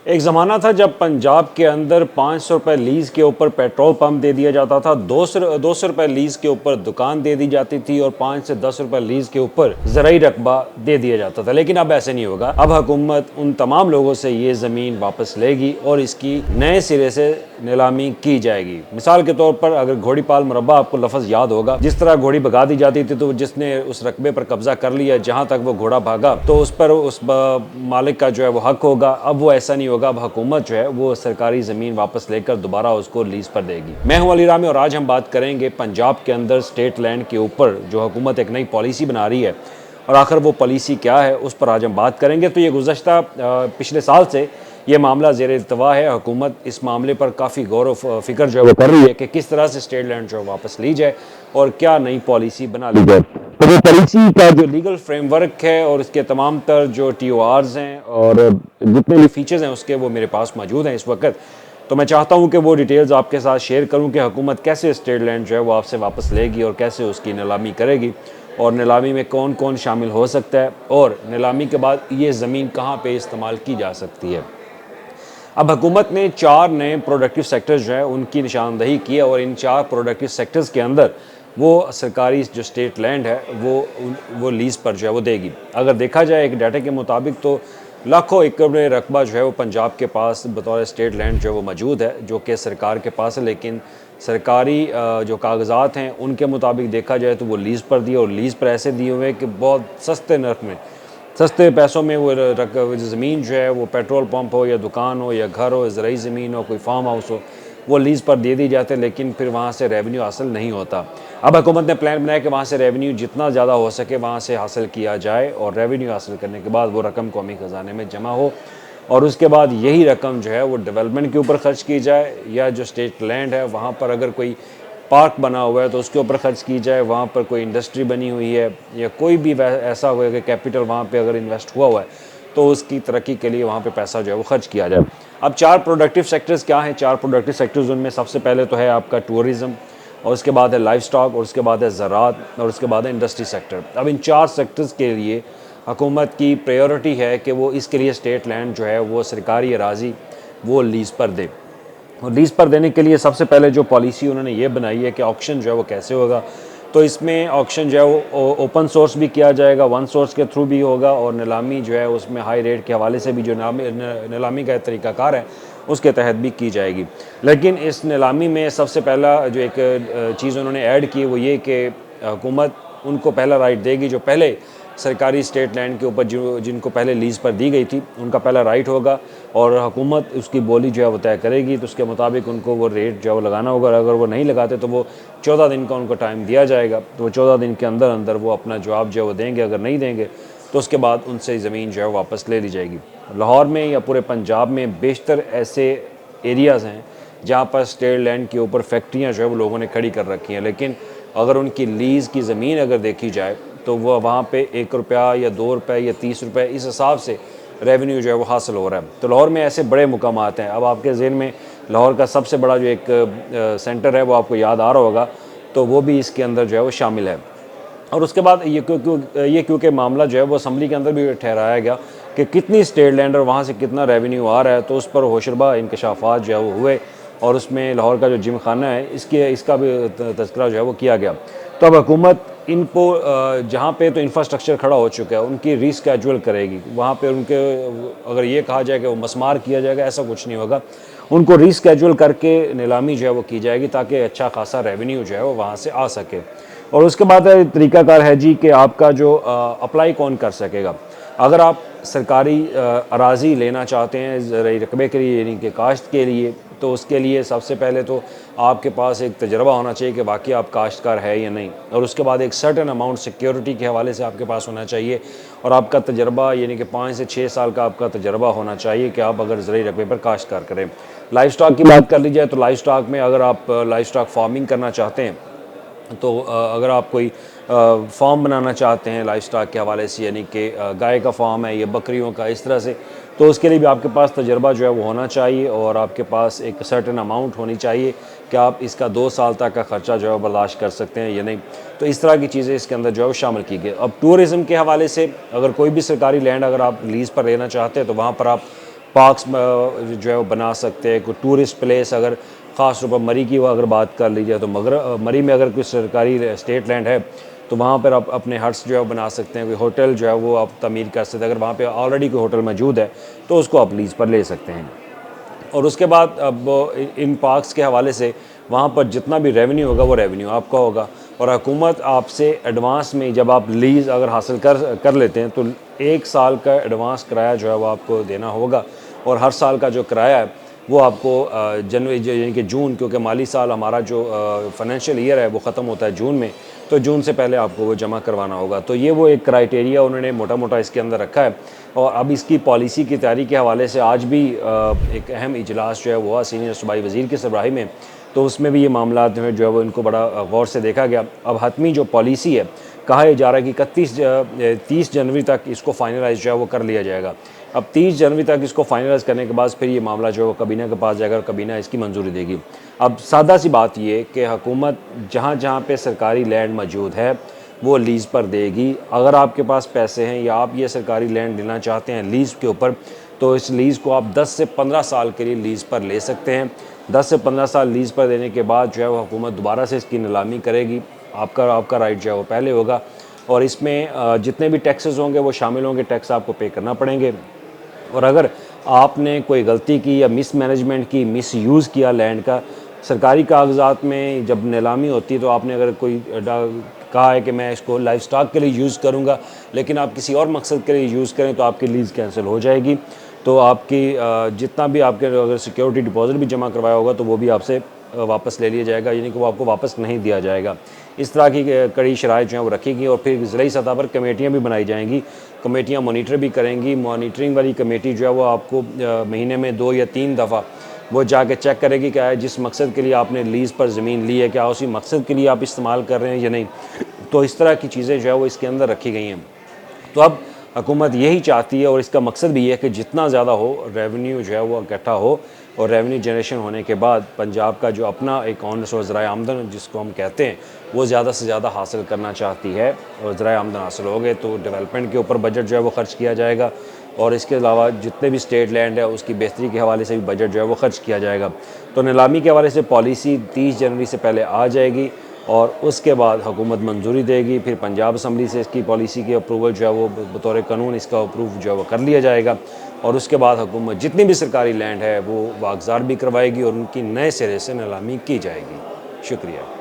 एक ज़माना था जब पंजाब के अंदर 500 रुपये लीज़ के ऊपर पेट्रोल पंप दे दिया जाता था, 200 रुपये लीज़ के ऊपर दुकान दे दी जाती थी और 5 से 10 रुपये लीज़ के ऊपर ज़राई रकबा दे दिया जाता था। लेकिन अब ऐसे नहीं होगा। अब हुकूमत उन तमाम लोगों से ये ज़मीन वापस लेगी और इसकी नए सिरे से नीलामी की जाएगी। मिसाल के तौर पर अगर घोड़ी पाल मुरब्बा आपको लफ्ज़ याद होगा, जिस तरह घोड़ी भगा दी जाती थी तो जिसने उस रकबे पर कब्जा कर लिया, जहाँ तक वो घोड़ा भागा तो उस पर उस मालिक का जो है वो हक होगा। अब वो ऐसा नहीं होगा। अब हुकूमत जो है वो सरकारी ज़मीन वापस लेकर दोबारा उसको लीज़ पर देगी। मैं हूं अली रामी और आज हम बात करेंगे पंजाब के अंदर स्टेट लैंड के ऊपर जो हुकूमत एक नई पॉलिसी बना रही है और आखिर वो पॉलिसी क्या है, उस पर आज हम बात करेंगे। तो ये गुज़श्ता पिछले साल से ये मामला ज़ेर इल्तवा है। हुकूमत इस मामले पर काफ़ी गौर व फिक्र जो है वो कर रही है कि किस तरह से स्टेट लैंड जो है वापस ली जाए और क्या नई पॉलिसी बना ली जाए। तो वो पॉलिसी का जो लीगल फ्रेमवर्क है और इसके तमाम तर जो TORs हैं और जितने भी फीचर्स हैं उसके, वो मेरे पास मौजूद हैं इस वक्त। तो मैं चाहता हूं कि वो डिटेल्स आपके साथ शेयर करूं कि हुकूमत कैसे स्टेट लैंड जो है वो आपसे वापस लेगी और कैसे उसकी नीलामी करेगी और नीलामी में कौन कौन शामिल हो सकता है और नीलामी के बाद ये ज़मीन कहाँ पर इस्तेमाल की जा सकती है। अब हुकूमत ने 4 नए प्रोडक्टिव सेक्टर्स जो है उनकी निशानदही की है और इन 4 प्रोडक्टिव सेक्टर्स के अंदर वो सरकारी जो स्टेट लैंड है वो लीज़ पर जो है वो देगी। अगर देखा जाए एक डाटा के मुताबिक तो लाखों एकड़ रकबा जो है वो पंजाब के पास बतौर स्टेट लैंड जो है वो मौजूद है, जो कि सरकार के पास है। लेकिन सरकारी जो कागजात हैं उनके मुताबिक देखा जाए तो वो लीज़ पर दिए और लीज़ पर ऐसे दिए हुए हैं कि बहुत सस्ते नर्ख में, सस्ते पैसों में वो ज़मीन जो है वो पेट्रोल पंप हो या दुकान हो या घर हो, ज़राई ज़मीन हो, कोई फार्म हाउस हो, वो लीज़ पर दे दी जाते, लेकिन फिर वहाँ से रेवेन्यू हासिल नहीं होता। अब हुकूमत ने प्लान बनाया कि वहाँ से रेवेन्यू जितना ज़्यादा हो सके वहाँ से हासिल किया जाए और रेवेन्यू हासिल करने के बाद वो रकम कौमी ख़जाने में जमा हो और उसके बाद यही रकम जो है वो डेवलपमेंट के ऊपर ख़र्च की जाए या जो स्टेट लैंड है वहाँ पर अगर कोई पार्क बना हुआ है तो उसके ऊपर खर्च की जाए, वहाँ पर कोई इंडस्ट्री बनी हुई है या कोई भी ऐसा हुआ कि कैपिटल वहाँ पे अगर इन्वेस्ट हुआ हुआ है तो उसकी तरक्की के लिए वहाँ पे पैसा जो है वो खर्च किया जाए। अब 4 प्रोडक्टिव सेक्टर्स क्या हैं? 4 प्रोडक्टिव सेक्टर्स, उनमें सबसे पहले तो है आपका टूरिज़्म और उसके बाद है लाइफ स्टॉक और उसके बाद है ज़राअत और उसके बाद है इंडस्ट्री सेक्टर। अब इन 4 सेक्टर्स के लिए हुकूमत की प्रायोरिटी है कि वो इसके लिए स्टेट लैंड जो है वो सरकारी अराज़ी वो लीज़ पर दे। और लीज़ पर देने के लिए सबसे पहले जो पॉलिसी उन्होंने ये बनाई है कि ऑक्शन जो है वो कैसे होगा। तो इसमें ऑक्शन जो है वो ओपन सोर्स भी किया जाएगा, वन सोर्स के थ्रू भी होगा और नीलामी जो है उसमें हाई रेट के हवाले से भी जो नीलामी का तरीक़ाकार है उसके तहत भी की जाएगी। लेकिन इस नीलामी में सबसे पहला जो एक चीज़ उन्होंने ऐड की वो ये कि हुकूमत उनको पहला राइट देगी जो पहले सरकारी स्टेट लैंड के ऊपर जिनको पहले लीज़ पर दी गई थी उनका पहला राइट होगा और हुकूमत उसकी बोली जो है वो तय करेगी। तो उसके मुताबिक उनको वो रेट जो है वो लगाना होगा। अगर वो नहीं लगाते तो वो 14 दिन का उनको टाइम दिया जाएगा, तो वो 14 दिन के अंदर अंदर वो अपना जवाब जो है वो देंगे। अगर नहीं देंगे तो उसके बाद उनसे ज़मीन जो है वापस ले ली जाएगी। लाहौर में या पूरे पंजाब में बेशतर ऐसे एरियाज़ हैं जहाँ पर स्टेट लैंड के ऊपर फैक्ट्रियाँ जो है वो लोगों ने खड़ी कर रखी हैं, लेकिन अगर उनकी लीज़ की ज़मीन अगर देखी जाए तो वह वहाँ पे 1 रुपया या 2 रुपये या 30 रुपये इस हिसाब से रेवेन्यू जो है वो हासिल हो रहा है। तो लाहौर में ऐसे बड़े मुकामात हैं। अब आपके ज़हन में लाहौर का सबसे बड़ा जो एक सेंटर है वो आपको याद आ रहा होगा, तो वो भी इसके अंदर जो है वो शामिल है। और उसके बाद ये क्योंकि मामला जो है वो असम्बली के अंदर भी ठहराया गया कि कितनी स्टेट लैंड और वहाँ से कितना रेवेन्यू आ रहा है, तो उस पर होशरबा इंकशाफात जो है वो हुए और उसमें लाहौर का जो जिम खाना है इसका भी तज़किरा जो है वो किया गया। तो अब हुकूमत इनको जहाँ पे तो इंफ्रास्ट्रक्चर खड़ा हो चुका है उनकी रीस्केजुअल करेगी। वहाँ पे उनके अगर ये कहा जाए कि वो मसमार किया जाएगा, ऐसा कुछ नहीं होगा। उनको रीस्केजुअल करके नीलामी जो है वो की जाएगी ताकि अच्छा खासा रेवेन्यू जो है वो वहाँ से आ सके। और उसके बाद तरीक़ाकार है जी कि आपका जो अप्लाई कौन कर सकेगा। अगर आप सरकारी अराज़ी लेना चाहते हैं ज़राई रकबे के लिए यानी कि काश्त के लिए, तो उसके लिए सबसे पहले तो आपके पास एक तजर्बा होना चाहिए कि वाकई आप काश्तकार है या नहीं, और उसके बाद एक सर्टेन अमाउंट सिक्योरिटी के हवाले से आपके पास होना चाहिए और आपका तजर्बा यानी कि 5 से 6 साल का आपका तजर्बा होना चाहिए कि आप अगर ज़राई रकबे पर काश्तकार करें। लाइफ स्टॉक की बात कर ली जाए तो लाइफ स्टॉक में अगर आप लाइफ स्टॉक फार्मिंग करना चाहते हैं तो अगर आप कोई फार्म बनाना चाहते हैं लाइफ स्टॉक के हवाले से यानी कि गाय का फार्म है या बकरियों का, इस तरह से, तो उसके लिए भी आपके पास तजर्बा जो है वो होना चाहिए और आपके पास एक सर्टेन अमाउंट होनी चाहिए कि आप इसका 2 साल तक का ख़र्चा जो है बर्दाश्त कर सकते हैं या नहीं। तो इस तरह की चीज़ें इसके अंदर जो है वो शामिल की गई। अब टूरिज़म के हवाले से अगर कोई भी सरकारी लैंड अगर आप लीज़ पर लेना चाहते हैं तो वहाँ पर आप पार्क्स जो है वो बना सकते हैं। कोई टूरिस्ट प्लेस अगर ख़ास तौर पर मरी की अगर बात कर ली जाए तो मरी में अगर कोई सरकारी स्टेट लैंड है तो वहाँ पर आप अपने हट्स जो है वो बना सकते हैं। कोई होटल जो है वो आप तमीर कर सकते हैं। अगर वहाँ पे ऑलरेडी कोई होटल मौजूद है तो उसको आप लीज़ पर ले सकते हैं। और उसके बाद अब इन पार्क्स के हवाले से वहाँ पर जितना भी रेवेन्यू होगा वो रेवेन्यू आपका होगा। और हुकूमत आपसे एडवांस में जब आप लीज़ अगर हासिल कर लेते हैं तो 1 साल का एडवांस किराया जो है वो आपको देना होगा। और हर साल का जो किराया है वो आपको जनवरी यानी कि जून, क्योंकि माली साल हमारा जो फाइनेंशियल ईयर है वो ख़त्म होता है जून में, तो जून से पहले आपको वो जमा करवाना होगा। तो ये वो एक क्राइटेरिया उन्होंने मोटा मोटा इसके अंदर रखा है। और अब इसकी पॉलिसी की तैयारी के हवाले से आज भी एक अहम इजलास जो है वो हुआ सीनियर सूबाई वज़ीर की सरबराही में, तो उसमें भी ये मामला जो है वो इनको बड़ा गौर से देखा गया। अब हतमी जो पॉलिसी है, कहा यह जा रहा है कि 30 जनवरी तक इसको फाइनलाइज जो है वो कर लिया जाएगा। अब 30 जनवरी तक इसको फाइनलाइज करने के बाद फिर ये मामला जो है वो कबीना के पास जाएगा और कबीना इसकी मंजूरी देगी। अब सादा सी बात ये कि हुकूमत जहाँ जहाँ पे सरकारी लैंड मौजूद है वो लीज़ पर देगी। अगर आपके पास पैसे हैं या आप ये सरकारी लैंड लेना चाहते हैं लीज़ के ऊपर, तो इस लीज़ को आप 10 से 15 साल के लिए लीज़ पर ले सकते हैं। 10 से 15 साल लीज़ पर देने के बाद जो है वो हुकूमत दोबारा से इसकी नीलामी करेगी। आपका राइट जो है वो पहले होगा और इसमें जितने भी टैक्सेस होंगे वो शामिल होंगे, टैक्स आपको पे करना पड़ेंगे। और अगर आपने कोई गलती की या मिसमैनेजमेंट की, मिसयूज़ किया लैंड का, सरकारी कागजात में जब नीलामी होती है तो आपने अगर कोई कहा है कि मैं इसको लाइफ स्टॉक के लिए यूज़ करूँगा लेकिन आप किसी और मकसद के लिए यूज़ करें तो आपकी लीज़ कैंसिल हो जाएगी। तो आपकी जितना भी आपके अगर सिक्योरिटी डिपॉजिट भी जमा करवाया होगा तो वो भी आपसे वापस ले लिया जाएगा, यानी कि वो आपको वापस नहीं दिया जाएगा। इस तरह की कड़ी शराइत जो है वो रखी गई और फिर ज़िली सतह पर कमेटियाँ भी बनाई जाएंगी। कमेटियाँ मॉनिटर भी करेंगी। मॉनिटरिंग वाली कमेटी जो है वो आपको महीने में 2 या 3 दफ़ा वो जाके चेक करेगी क्या है जिस मकसद के लिए आपने लीज़ पर ज़मीन ली है क्या उसी मकसद के लिए आप इस्तेमाल कर रहे हैं या नहीं। तो इस तरह की चीज़ें जो है वो इसके अंदर रखी गई हैं। तो अब हुकूमत यही चाहती है और इसका मकसद भी है कि जितना ज़्यादा हो रेवेन्यू जो है वो इकट्ठा हो और रेवेन्यू जनरेशन होने के बाद पंजाब का जो अपना एक ऑन सोर्स ज़राए आमदन जिसको हम कहते हैं वो ज़्यादा से ज़्यादा हासिल करना चाहती है। और ज़राए आमदन हासिल हो गए तो डेवलपमेंट के ऊपर बजट जो है वो ख़र्च किया जाएगा और इसके अलावा जितने भी स्टेट लैंड है उसकी बेहतरी के हवाले से भी बजट जो है वो ख़र्च किया जाएगा। तो नीलामी के हवाले से पॉलिसी 30 जनवरी से पहले आ जाएगी और उसके बाद हुकूमत मंजूरी देगी। फिर पंजाब असम्बली से इसकी पॉलिसी की अप्रूवल जो है वो बतौर कानून इसका अप्रूव जो है वो कर लिया जाएगा और उसके बाद हुकूमत जितनी भी सरकारी लैंड है वो वागज़ार भी करवाएगी और उनकी नए सिरे से नीलामी की जाएगी। शुक्रिया।